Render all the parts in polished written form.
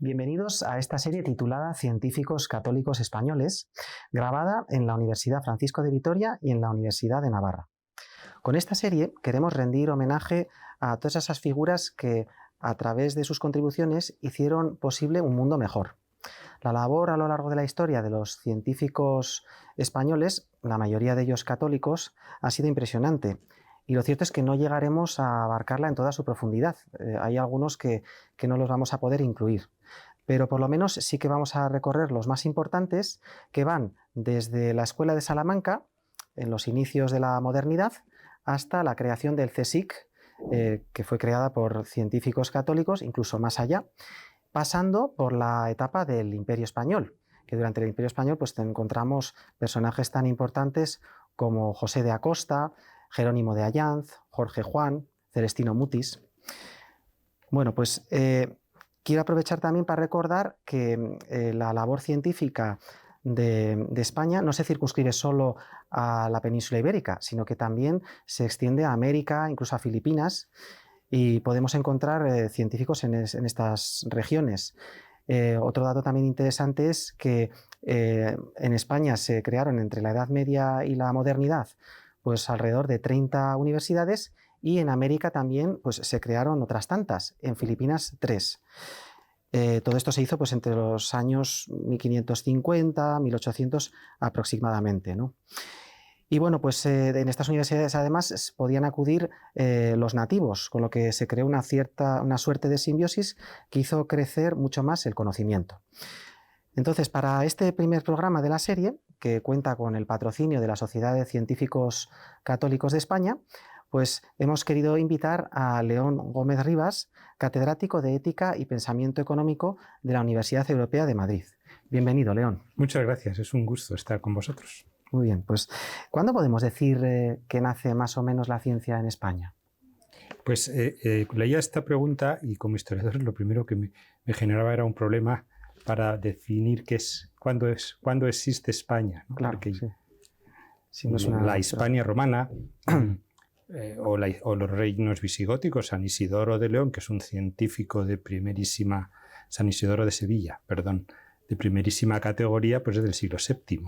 Bienvenidos a esta serie titulada Científicos Católicos Españoles, grabada en la Universidad Francisco de Vitoria y en la Universidad de Navarra. Con esta serie queremos rendir homenaje a todas esas figuras que, a través de sus contribuciones, hicieron posible un mundo mejor. La labor a lo largo de la historia de los científicos españoles, la mayoría de ellos católicos, ha sido impresionante. Y lo cierto es que no llegaremos a abarcarla en toda su profundidad. Hay algunos que no los vamos a poder incluir. Pero por lo menos sí que vamos a recorrer los más importantes, que van desde la Escuela de Salamanca, en los inicios de la modernidad, hasta la creación del CSIC, que fue creada por científicos católicos, incluso más allá, pasando por la etapa del Imperio Español, que durante el Imperio Español pues, encontramos personajes tan importantes como José de Acosta, Jerónimo de Allanz, Jorge Juan, Celestino Mutis. Bueno, pues quiero aprovechar también para recordar que la labor científica de España no se circunscribe solo a la península ibérica, sino que también se extiende a América, incluso a Filipinas, y podemos encontrar científicos en estas regiones. Otro dato también interesante es que en España se crearon entre la Edad Media y la modernidad pues alrededor de 30 universidades, y en América también pues, se crearon otras tantas, en Filipinas 3. Todo esto se hizo pues, entre los años 1550, 1800 aproximadamente, ¿no? Y bueno, pues en estas universidades además podían acudir los nativos, con lo que se creó una suerte de simbiosis que hizo crecer mucho más el conocimiento. Entonces, para este primer programa de la serie, que cuenta con el patrocinio de la Sociedad de Científicos Católicos de España, pues hemos querido invitar a León Gómez Rivas, catedrático de Ética y Pensamiento Económico de la Universidad Europea de Madrid. Bienvenido, León. Muchas gracias, es un gusto estar con vosotros. Muy bien, pues ¿cuándo podemos decir que nace más o menos la ciencia en España? Pues leía esta pregunta y como historiador lo primero que me generaba era un problema para definir cuándo existe España, ¿no? Claro, porque sí. Sí, no es la Hispania romana o los reinos visigóticos, San Isidoro de León, que es un científico de primerísima, San Isidoro de Sevilla, perdón, de primerísima categoría, pues es del siglo VII.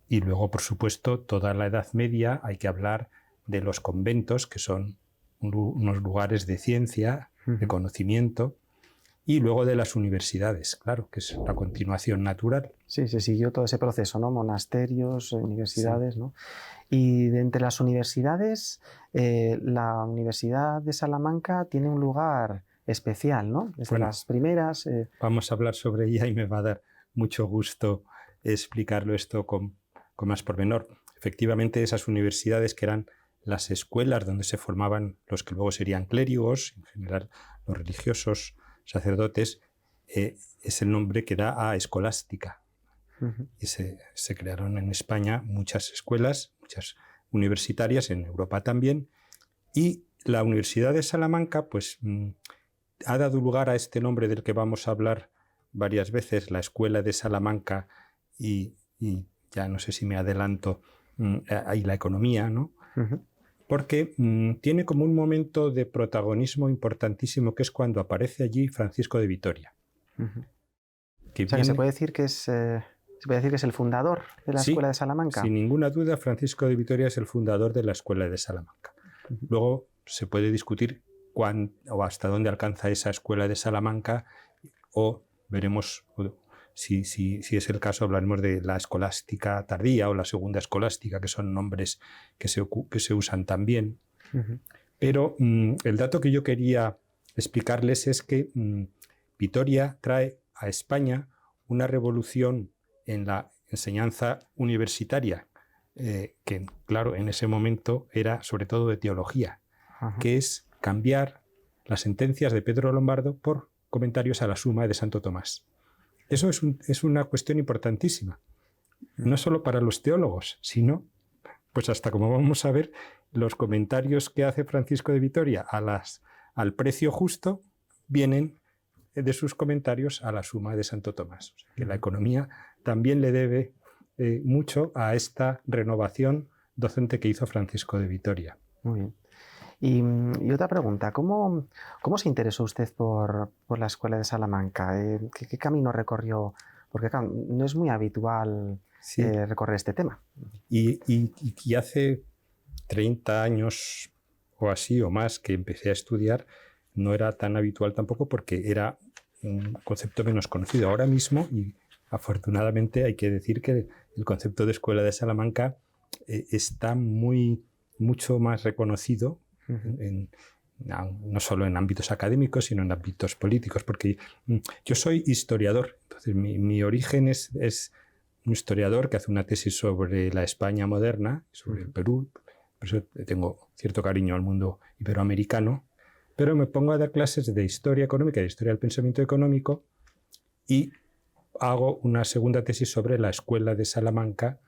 Y luego, por supuesto, toda la Edad Media hay que hablar de los conventos, que son unos lugares de ciencia, de conocimiento, y luego de las universidades, claro, que es la continuación natural. Sí, se siguió todo ese proceso, ¿no? Monasterios, universidades, sí. ¿No? Y de entre las universidades, la Universidad de Salamanca tiene un lugar especial, ¿no? Desde las primeras... Vamos a hablar sobre ella y me va a dar mucho gusto explicarlo esto con más pormenor. Efectivamente, esas universidades que eran las escuelas donde se formaban los que luego serían clérigos, en general los religiosos, sacerdotes, es el nombre que da a escolástica. Y se crearon en España muchas escuelas, muchas universitarias, en Europa también, y la Universidad de Salamanca pues, ha dado lugar a este nombre del que vamos a hablar varias veces, la Escuela de Salamanca, y ya no sé si me adelanto, y la economía, ¿no? Porque tiene como un momento de protagonismo importantísimo, que es cuando aparece allí Francisco de Vitoria. Que se puede decir que es el fundador de la Escuela de Salamanca. Sin ninguna duda, Francisco de Vitoria es el fundador de la Escuela de Salamanca. Luego se puede discutir o hasta dónde alcanza esa Escuela de Salamanca, o veremos, si es el caso, hablaremos de la escolástica tardía o la segunda escolástica, que son nombres que se usan también. Pero el dato que yo quería explicarles es que Vitoria trae a España una revolución en la enseñanza universitaria, que claro, en ese momento era sobre todo de teología, que es cambiar las sentencias de Pedro Lombardo por comentarios a la Suma de Santo Tomás. Eso es una cuestión importantísima, no solo para los teólogos, sino, pues hasta como vamos a ver, los comentarios que hace Francisco de Vitoria al precio justo vienen de sus comentarios a la Suma de Santo Tomás. O sea, que la economía también le debe mucho a esta renovación docente que hizo Francisco de Vitoria. Muy bien. Y otra pregunta, ¿cómo se interesó usted por la Escuela de Salamanca? ¿Qué camino recorrió? Porque claro, no es muy habitual Sí. recorrer este tema. Y hace 30 años o así o más que empecé a estudiar, no era tan habitual tampoco porque era un concepto menos conocido. Ahora mismo, y afortunadamente hay que decir que el concepto de Escuela de Salamanca está mucho más reconocido, no solo en ámbitos académicos, sino en ámbitos políticos, porque yo soy historiador, entonces mi origen es un historiador que hace una tesis sobre la España moderna, sobre el Perú. Por eso tengo cierto cariño al mundo iberoamericano, pero me pongo a dar clases de historia económica y de historia del pensamiento económico y hago una segunda tesis sobre la Escuela de Salamanca,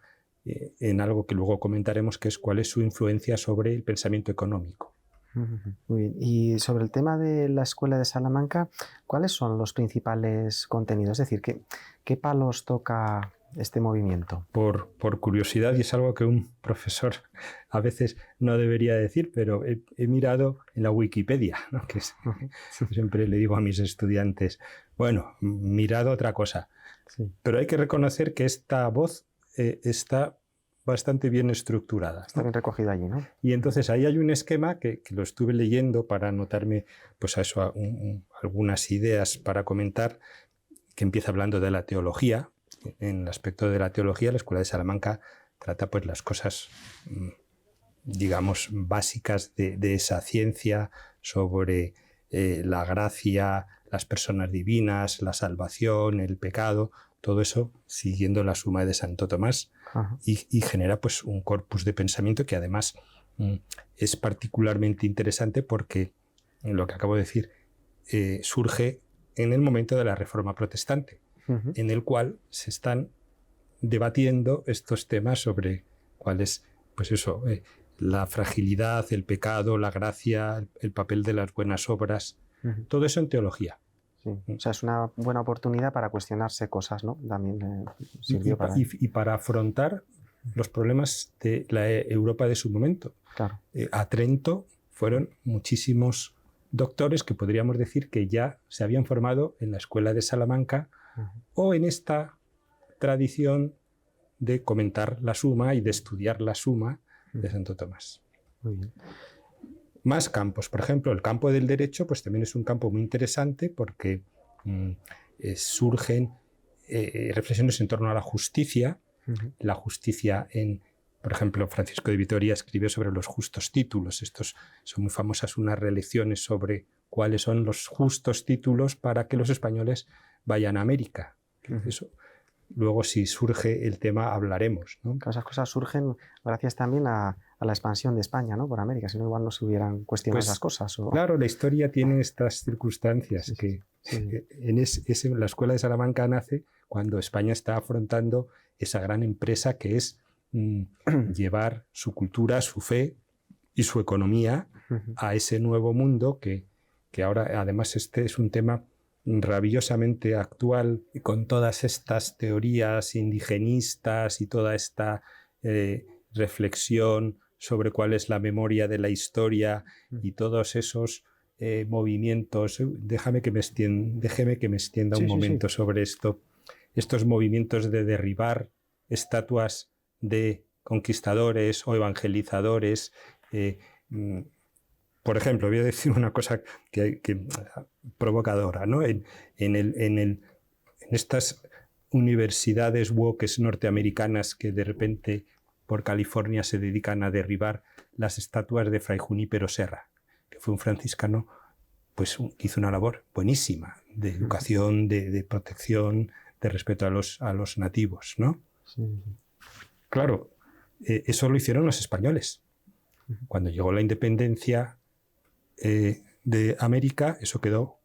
en algo que luego comentaremos, que es cuál es su influencia sobre el pensamiento económico. Muy bien. Y sobre el tema de la Escuela de Salamanca, ¿cuáles son los principales contenidos? Es decir, ¿qué palos toca este movimiento? Por curiosidad, y es algo que un profesor a veces no debería decir, pero he mirado en la Wikipedia, ¿no? Que siempre le digo a mis estudiantes, bueno, mirad otra cosa. Sí. Pero hay que reconocer que esta voz está bastante bien estructurada, ¿no? Está bien recogido allí, ¿no? Y entonces ahí hay un esquema que lo estuve leyendo para anotarme pues a eso, algunas ideas para comentar, que empieza hablando de la teología. En el aspecto de la teología, la Escuela de Salamanca trata pues las cosas, digamos, básicas de esa ciencia sobre la gracia, las personas divinas, la salvación, el pecado, todo eso siguiendo la Suma de Santo Tomás. Y genera pues un corpus de pensamiento que además es particularmente interesante porque, lo que acabo de decir, surge en el momento de la Reforma Protestante, en el cual se están debatiendo estos temas sobre cuál es, pues eso, la fragilidad, el pecado, la gracia, el papel de las buenas obras, todo eso en teología. Sí. O sea, es una buena oportunidad para cuestionarse cosas, ¿no? También sirvió y para afrontar los problemas de la Europa de su momento. Claro. A Trento fueron muchísimos doctores que podríamos decir que ya se habían formado en la Escuela de Salamanca o en esta tradición de comentar la Suma y de estudiar la Suma de Santo Tomás. Muy bien. Más campos, por ejemplo, el campo del derecho pues también es un campo muy interesante porque surgen reflexiones en torno a la justicia. La justicia por ejemplo, Francisco de Vitoria escribió sobre los justos títulos. Estos son muy famosas unas relecciones sobre cuáles son los justos títulos para que los españoles vayan a América. Eso, luego, si surge el tema, hablaremos, ¿no? Esas cosas surgen gracias también a la expansión de España, ¿no? Por América, si no igual no se hubieran cuestionado esas cosas. Claro, la historia tiene estas circunstancias que la Escuela de Salamanca nace cuando España está afrontando esa gran empresa que es llevar su cultura, su fe y su economía a ese nuevo mundo que ahora, además, este es un tema rabillosamente actual, con todas estas teorías indigenistas y toda esta reflexión sobre cuál es la memoria de la historia y todos esos movimientos. Déjeme que me extienda un momento sobre esto. Estos movimientos de derribar estatuas de conquistadores o evangelizadores. Por ejemplo, voy a decir una cosa que provocadora, ¿no? En estas universidades woke norteamericanas que de repente por California se dedican a derribar las estatuas de Fray Junípero Serra, que fue un franciscano pues, que hizo una labor buenísima de educación, de protección, de respeto a los nativos, ¿no? Sí. Claro, eso lo hicieron los españoles. Cuando llegó la independencia de América, eso quedó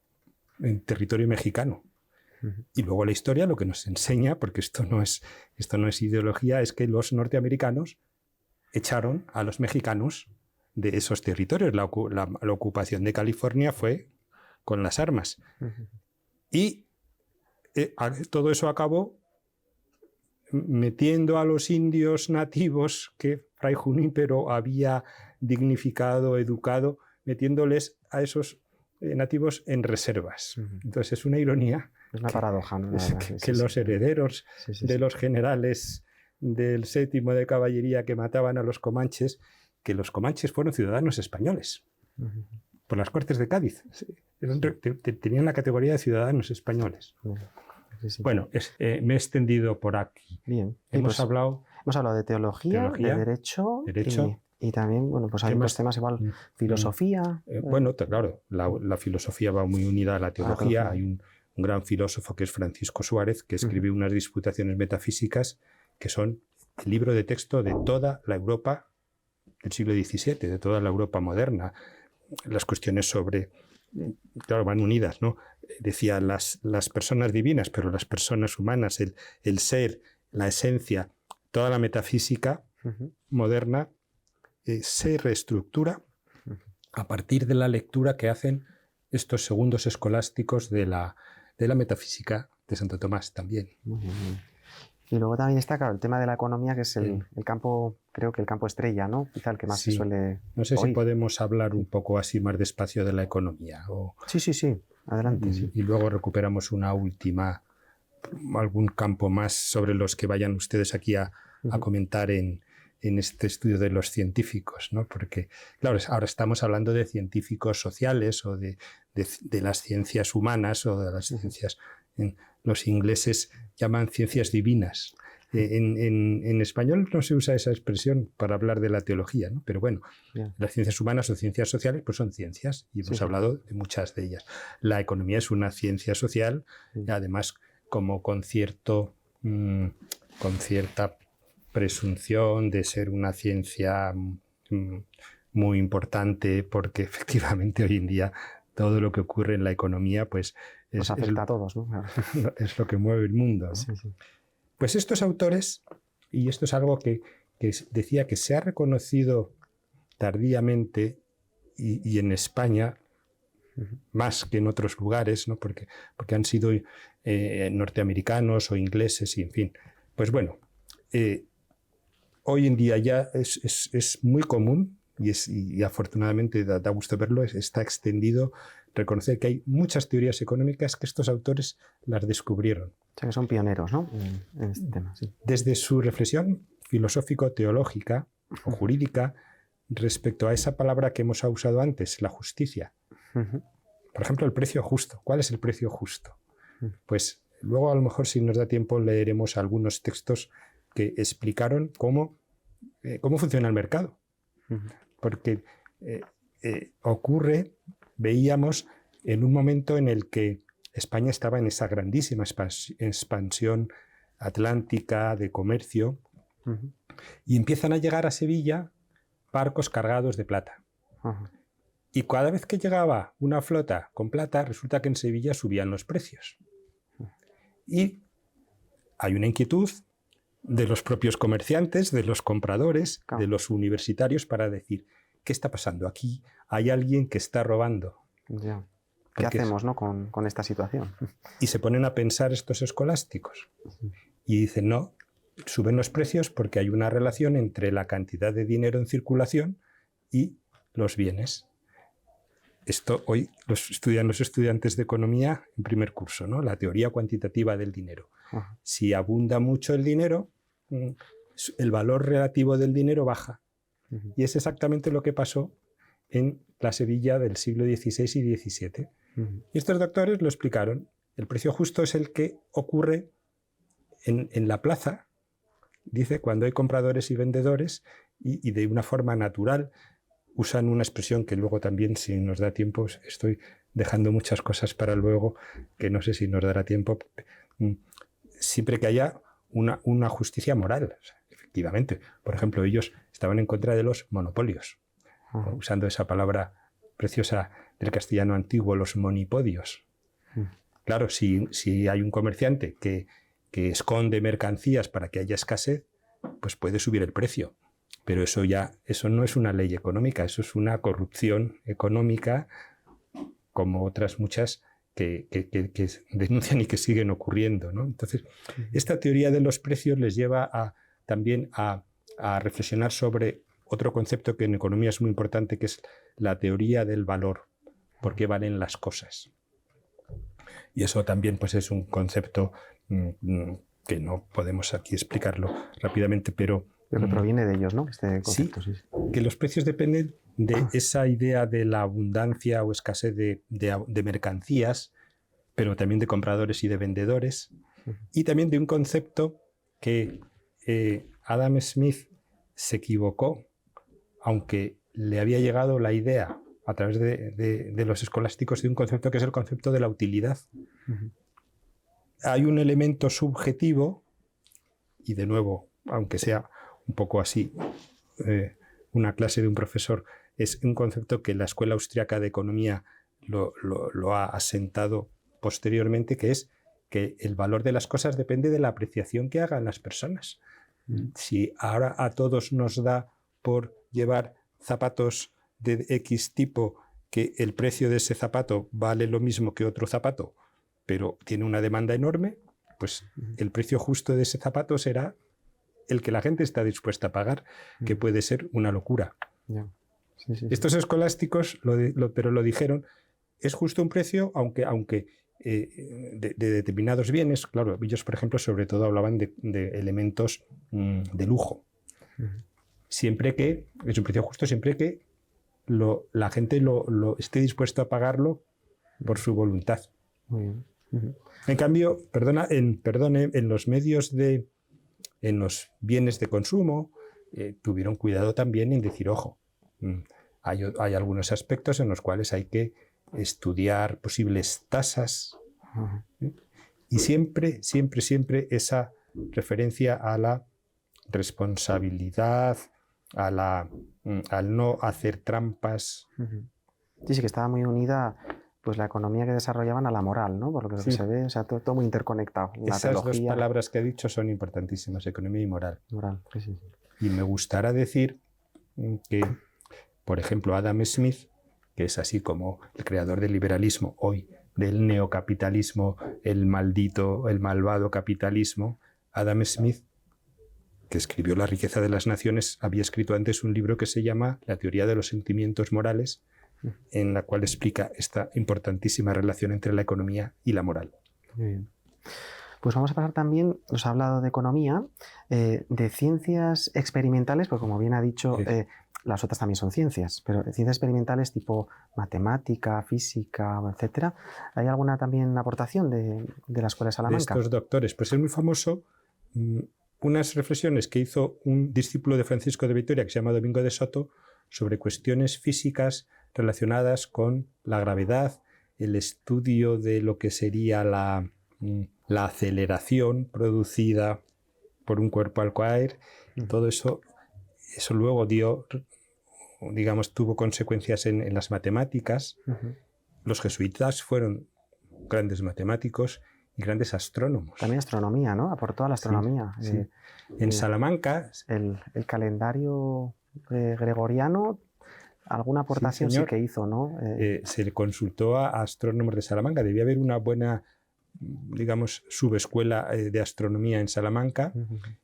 en territorio mexicano. Y luego la historia lo que nos enseña, porque esto no es ideología, es que los norteamericanos echaron a los mexicanos de esos territorios. La ocupación de California fue con las armas. Y todo eso acabó metiendo a los indios nativos que Fray Junípero había dignificado, educado, metiéndoles a esos nativos en reservas. Entonces es una ironía. Es una paradoja, ¿no? Que los herederos de los generales del séptimo de caballería que mataban a los comanches, que los comanches fueron ciudadanos españoles por las Cortes de Cádiz. Tenían la categoría de ciudadanos españoles. Bueno, me he extendido por aquí. Bien. Hemos hablado de teología, de derecho. Y también, bueno, pues hay otros temas igual, filosofía. Bueno, claro, la filosofía va muy unida a la teología. Hay un gran filósofo que es Francisco Suárez, que escribe unas disputaciones metafísicas que son el libro de texto de toda la Europa del siglo XVII, de toda la Europa moderna. Las cuestiones sobre, claro, van unidas, ¿no? Decía las personas divinas, pero las personas humanas, el ser, la esencia, toda la metafísica moderna se reestructura a partir de la lectura que hacen estos segundos escolásticos de la metafísica de Santo Tomás también. Muy bien. Y luego también está, claro, el tema de la economía, que es el campo, creo que el campo estrella, ¿no? Quizá el que más se suele No sé oír. Si podemos hablar un poco así más despacio de la economía. Sí. Adelante. Y luego recuperamos algún campo más sobre los que vayan ustedes aquí a comentar en este estudio de los científicos, ¿no? Porque, claro, ahora estamos hablando de científicos sociales o de las ciencias humanas o de las ciencias... Los ingleses llaman ciencias divinas. En español no se usa esa expresión para hablar de la teología, ¿no? Pero bueno, las ciencias humanas o ciertas sociales pues son ciencias y hemos hablado de muchas de ellas. La economía es una ciencia social, además como con cierta presunción de ser una ciencia muy importante, porque efectivamente hoy en día todo lo que ocurre en la economía pues nos afecta a todos, ¿no? Es lo que mueve el mundo, ¿no? Sí. Pues estos autores, y esto es algo que decía que se ha reconocido tardíamente y en España más que en otros lugares, ¿no? porque han sido norteamericanos o ingleses y en fin. Pues bueno, hoy en día ya es muy común y afortunadamente da gusto verlo, está extendido reconocer que hay muchas teorías económicas que estos autores las descubrieron. O sea que son pioneros, ¿no? En este tema, sí. Desde su reflexión filosófico-teológica o jurídica respecto a esa palabra que hemos usado antes, la justicia. Por ejemplo, el precio justo. ¿Cuál es el precio justo? Pues luego a lo mejor si nos da tiempo leeremos algunos textos que explicaron cómo funciona el mercado. Porque veíamos en un momento en el que España estaba en esa grandísima expansión atlántica de comercio y empiezan a llegar a Sevilla barcos cargados de plata. Y cada vez que llegaba una flota con plata, resulta que en Sevilla subían los precios. Y hay una inquietud de los propios comerciantes, de los compradores, de los universitarios para decir, ¿qué está pasando? Aquí hay alguien que está robando. Ya. ¿Qué hacemos, ¿no? con esta situación? Y se ponen a pensar estos escolásticos. Y dicen, no, suben los precios porque hay una relación entre la cantidad de dinero en circulación y los bienes. Esto hoy estudian los estudiantes de economía en primer curso, ¿no? La teoría cuantitativa del dinero. Si abunda mucho el dinero, el valor relativo del dinero baja. Y es exactamente lo que pasó en la Sevilla del siglo XVI y XVII. Y estos doctores lo explicaron. El precio justo es el que ocurre en la plaza, dice, cuando hay compradores y vendedores y de una forma natural. Usan una expresión que luego también, si nos da tiempo, estoy dejando muchas cosas para luego, que no sé si nos dará tiempo, siempre que haya una justicia moral. O sea, efectivamente, por ejemplo, ellos estaban en contra de los monopolios, usando esa palabra preciosa del castellano antiguo, los monipodios. Claro, si hay un comerciante que esconde mercancías para que haya escasez, pues puede subir el precio. Pero eso no es una ley económica, eso es una corrupción económica, como otras muchas que denuncian y que siguen ocurriendo, ¿no? Entonces, esta teoría de los precios les lleva también a a reflexionar sobre otro concepto que en economía es muy importante, que es la teoría del valor, por qué valen las cosas. Y eso también pues, es un concepto que no podemos aquí explicarlo rápidamente, pero que proviene de ellos, ¿no? Este concepto, sí, que los precios dependen de esa idea de la abundancia o escasez de mercancías, pero también de compradores y de vendedores, y también de un concepto que Adam Smith se equivocó, aunque le había llegado la idea a través de los escolásticos, de un concepto que es el concepto de la utilidad. Hay un elemento subjetivo, y de nuevo, aunque sea un poco así, una clase de un profesor, es un concepto que la Escuela Austriaca de Economía lo ha asentado posteriormente, que es que el valor de las cosas depende de la apreciación que hagan las personas. Si ahora a todos nos da por llevar zapatos de X tipo, que el precio de ese zapato vale lo mismo que otro zapato, pero tiene una demanda enorme, pues el precio justo de ese zapato será el que la gente está dispuesta a pagar, que puede ser una locura. Sí. Estos escolásticos pero lo dijeron, es justo un precio, aunque de determinados bienes, claro, ellos por ejemplo sobre todo hablaban de elementos de lujo. Siempre que, es un precio justo siempre que la gente lo esté dispuesto a pagarlo por su voluntad. Muy bien. En cambio, en los medios en los bienes de consumo, tuvieron cuidado también en decir, ojo, hay algunos aspectos en los cuales hay que estudiar posibles tasas, y siempre esa referencia a la responsabilidad, al no hacer trampas. Sí, que estaba muy unida pues la economía que desarrollaban a la moral, ¿no? Por lo que se ve, o sea, todo muy interconectado. Esas dos palabras que he dicho son importantísimas, economía y moral. Sí. Y me gustará decir que, por ejemplo, Adam Smith, que es así como el creador del liberalismo hoy, del neocapitalismo, el malvado capitalismo, Adam Smith, que escribió La riqueza de las naciones, había escrito antes un libro que se llama La teoría de los sentimientos morales, en la cual explica esta importantísima relación entre la economía y la moral. Muy bien. Pues vamos a pasar también, nos ha hablado de economía, de ciencias experimentales, porque como bien ha dicho, las otras también son ciencias, pero ciencias experimentales tipo matemática, física, etcétera. ¿Hay alguna también aportación de la Escuela de Salamanca? De estos doctores, pues es muy famoso unas reflexiones que hizo un discípulo de Francisco de Vitoria que se llama Domingo de Soto sobre cuestiones físicas relacionadas con la gravedad, el estudio de lo que sería la aceleración producida por un cuerpo al caer. Todo eso luego tuvo consecuencias en las matemáticas. Los jesuitas fueron grandes matemáticos y grandes astrónomos. También astronomía, ¿no? Aportó a la astronomía. Sí. En Salamanca... El calendario gregoriano, alguna aportación sí que hizo, ¿no? Se le consultó a astrónomos de Salamanca. Debía haber una buena, subescuela de astronomía en Salamanca.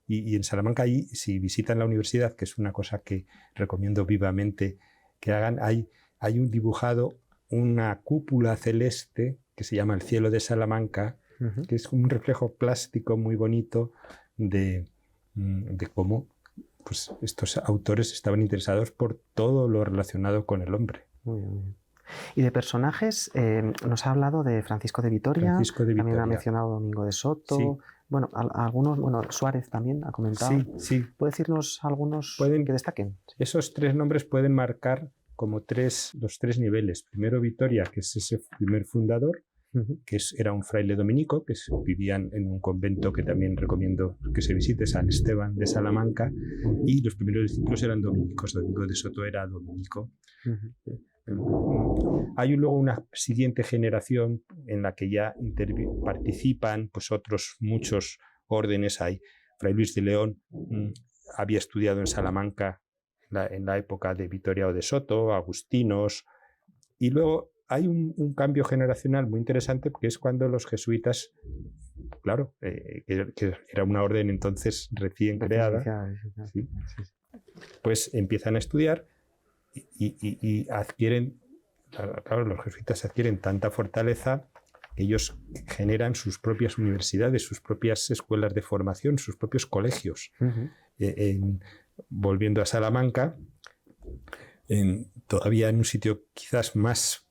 Y en Salamanca, ahí, si visitan la universidad, que es una cosa que recomiendo vivamente que hagan, hay un dibujado, una cúpula celeste que se llama el cielo de Salamanca, que es un reflejo plástico muy bonito de cómo pues, estos autores estaban interesados por todo lo relacionado con el hombre. Muy bien. Y de personajes, nos ha hablado de Francisco de Vitoria, también ha mencionado Domingo de Soto, sí. Bueno, algunos, Suárez también ha comentado. Sí. ¿Puede decirnos algunos que destaquen? Esos tres nombres pueden marcar como los tres niveles. Primero Vitoria, que es ese primer fundador, que era un fraile dominico, que vivían en un convento que también recomiendo que se visite, San Esteban de Salamanca, y los primeros discípulos eran dominicos. Domingo de Soto era dominico. Hay luego una siguiente generación en la que ya participan pues otros muchos órdenes. Hay Fray Luis de León, había estudiado en Salamanca en la época de Vitoria o de Soto, agustinos, y luego hay un cambio generacional muy interesante, porque es cuando los jesuitas claro, que era una orden entonces recién creada, ¿sí? Pues empiezan a estudiar y adquieren, claro, los jesuitas adquieren tanta fortaleza que ellos generan sus propias universidades, sus propias escuelas de formación, sus propios colegios. Volviendo a Salamanca, todavía en un sitio quizás más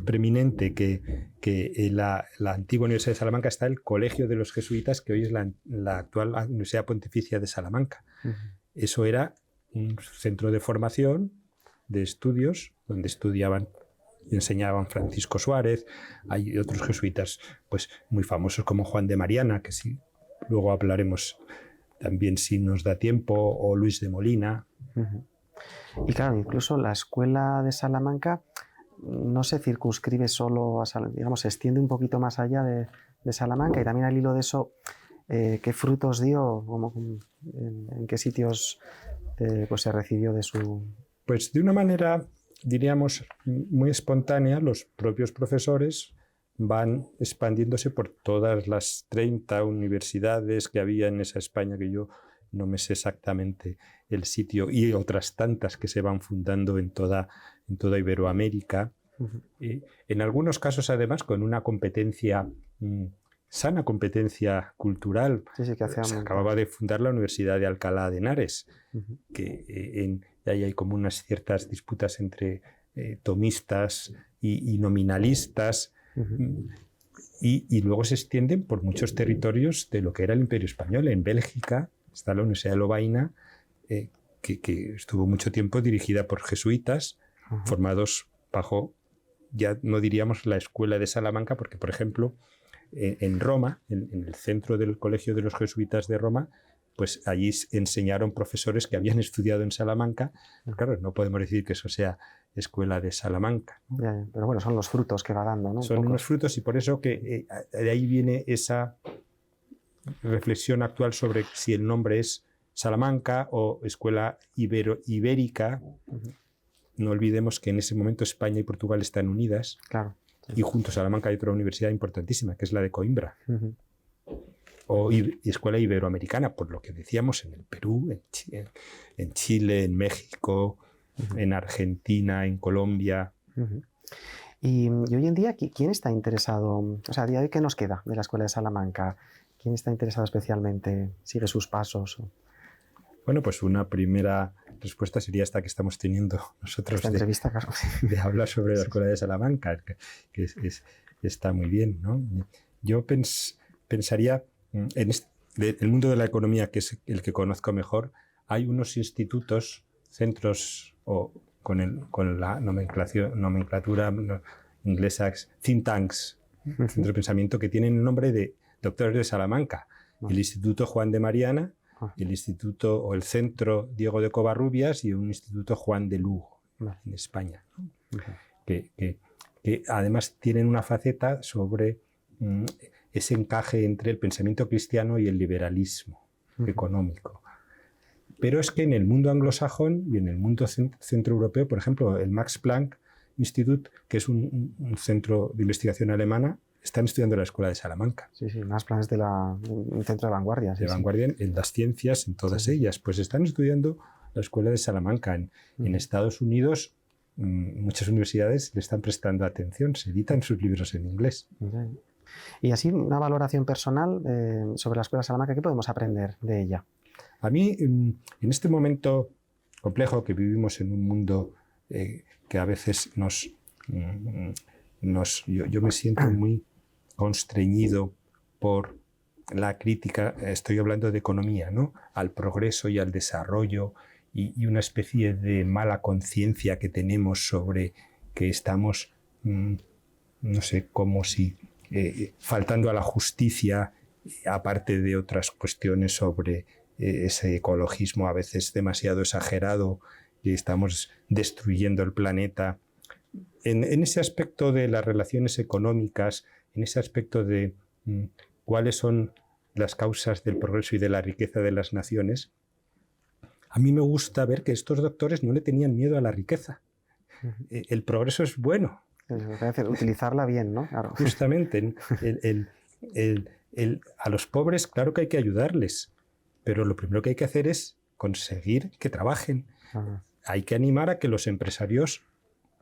preeminente que la antigua Universidad de Salamanca está el Colegio de los Jesuitas, que hoy es la actual Universidad Pontificia de Salamanca. Eso era un centro de formación, de estudios, donde estudiaban y enseñaban Francisco Suárez. Hay otros jesuitas pues, muy famosos como Juan de Mariana, que sí, luego hablaremos también si nos da tiempo, o Luis de Molina. Y claro, incluso la escuela de Salamanca no se circunscribe solo a Salamanca, digamos, se extiende un poquito más allá de Salamanca, y también al hilo de eso, ¿qué frutos dio? ¿En qué sitios pues se recibió de su...? Pues de una manera, diríamos, muy espontánea, los propios profesores van expandiéndose por todas las 30 universidades que había en esa España, que yo no me sé exactamente el sitio, y otras tantas que se van fundando en toda Iberoamérica. En algunos casos, además, con una competencia, sana competencia cultural. Sí, que se acababa de fundar la Universidad de Alcalá de Henares, que ahí hay como unas ciertas disputas entre tomistas y nominalistas, y luego se extienden por muchos territorios de lo que era el Imperio Español. En Bélgica está la Universidad de Lovaina, que estuvo mucho tiempo dirigida por jesuitas, formados bajo, ya no diríamos la escuela de Salamanca, porque, por ejemplo, en Roma, en el centro del Colegio de los Jesuitas de Roma, pues allí enseñaron profesores que habían estudiado en Salamanca. Claro, no podemos decir que eso sea escuela de Salamanca, ¿no? Ya, pero bueno, son los frutos que va dando, ¿no? Son unos frutos, y por eso que de ahí viene esa reflexión actual sobre si el nombre es Salamanca o Escuela Ibérica. No olvidemos que en ese momento España y Portugal están unidas. Claro. Y junto a Salamanca hay otra universidad importantísima, que es la de Coimbra. O Escuela Iberoamericana, por lo que decíamos, en el Perú, en Chile, en México, en Argentina, en Colombia. Y hoy en día, ¿quién está interesado? O sea, a día de hoy, ¿qué nos queda de la Escuela de Salamanca? ¿Quién está interesado especialmente? ¿Sigue sus pasos? Bueno, pues una primera respuesta sería esta que estamos teniendo nosotros, esta entrevista, claro. De hablar sobre la Escuela de Salamanca, que está muy bien, ¿no? Yo pensaría, en el mundo de la economía, que es el que conozco mejor, hay unos institutos, centros, o con la nomenclatura inglesa, think tanks, centros de pensamiento, que tienen el nombre de doctores de Salamanca. El Instituto Juan de Mariana, el Instituto o el Centro Diego de Covarrubias, y un Instituto Juan de Lugo, en España, ¿no? Que además tienen una faceta sobre ese encaje entre el pensamiento cristiano y el liberalismo económico. Pero es que en el mundo anglosajón y en el mundo centroeuropeo, por ejemplo, el Max Planck Institute, que es un centro de investigación alemana, están estudiando en la Escuela de Salamanca. Sí, Max Planck es de un centro de vanguardia. De vanguardia en las ciencias, en todas ellas. Pues están estudiando la Escuela de Salamanca. En Estados Unidos, muchas universidades le están prestando atención, se editan sus libros en inglés. Y así, una valoración personal sobre la Escuela de Salamanca, ¿qué podemos aprender de ella? A mí, en este momento complejo que vivimos en un mundo que a veces yo me siento muy constreñido por la crítica, estoy hablando de economía, ¿no?, al progreso y al desarrollo, y una especie de mala conciencia que tenemos sobre que estamos, no sé, como si faltando a la justicia, aparte de otras cuestiones sobre ese ecologismo a veces demasiado exagerado, que estamos destruyendo el planeta. En ese aspecto de las relaciones económicas, en ese aspecto de cuáles son las causas del progreso y de la riqueza de las naciones, a mí me gusta ver que estos doctores no le tenían miedo a la riqueza. El progreso es bueno. Utilizarla bien, ¿no? Claro. Justamente, A los pobres, claro que hay que ayudarles, pero lo primero que hay que hacer es conseguir que trabajen. Ajá. Hay que animar a que los empresarios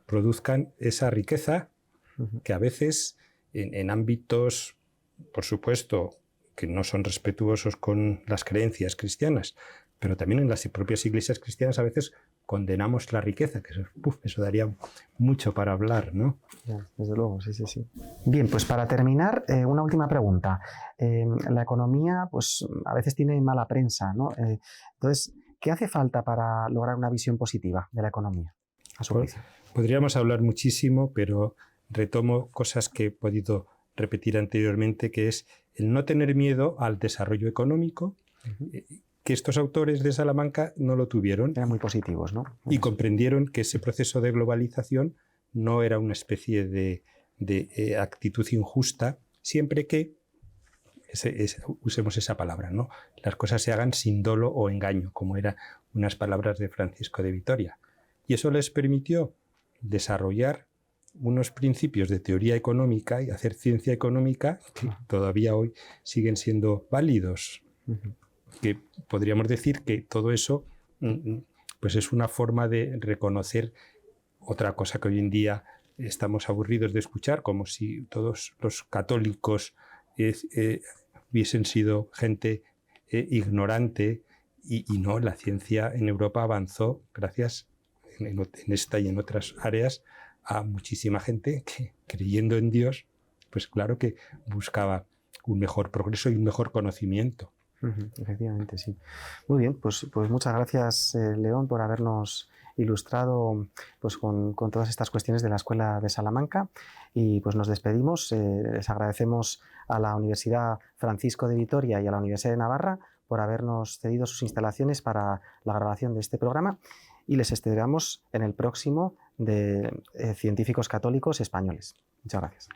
produzcan esa riqueza que a veces en ámbitos, por supuesto, que no son respetuosos con las creencias cristianas, pero también en las propias iglesias cristianas a veces condenamos la riqueza, que eso daría mucho para hablar, ¿no? Ya, desde luego, sí, sí, sí. Bien, pues para terminar, una última pregunta. La economía, pues a veces tiene mala prensa, ¿no? Entonces, ¿qué hace falta para lograr una visión positiva de la economía, a su juicio? Podríamos hablar muchísimo, pero retomo cosas que he podido repetir anteriormente, que es el no tener miedo al desarrollo económico, que estos autores de Salamanca no lo tuvieron. Eran muy positivos, ¿no? Y comprendieron que ese proceso de globalización no era una especie de actitud injusta, siempre que usemos esa palabra, ¿no? Las cosas se hagan sin dolo o engaño, como eran unas palabras de Francisco de Vitoria. Y eso les permitió desarrollar unos principios de teoría económica y hacer ciencia económica que todavía hoy siguen siendo válidos. Que podríamos decir que todo eso pues es una forma de reconocer otra cosa que hoy en día estamos aburridos de escuchar, como si todos los católicos hubiesen sido gente ignorante, y no, la ciencia en Europa avanzó gracias en esta y en otras áreas a muchísima gente que, creyendo en Dios, pues claro que buscaba un mejor progreso y un mejor conocimiento. Efectivamente, sí. Muy bien, pues muchas gracias, León, por habernos ilustrado pues, con todas estas cuestiones de la Escuela de Salamanca, y pues nos despedimos. Les agradecemos a la Universidad Francisco de Vitoria y a la Universidad de Navarra por habernos cedido sus instalaciones para la grabación de este programa, y les esperamos en el próximo de Científicos Católicos Españoles. Muchas gracias.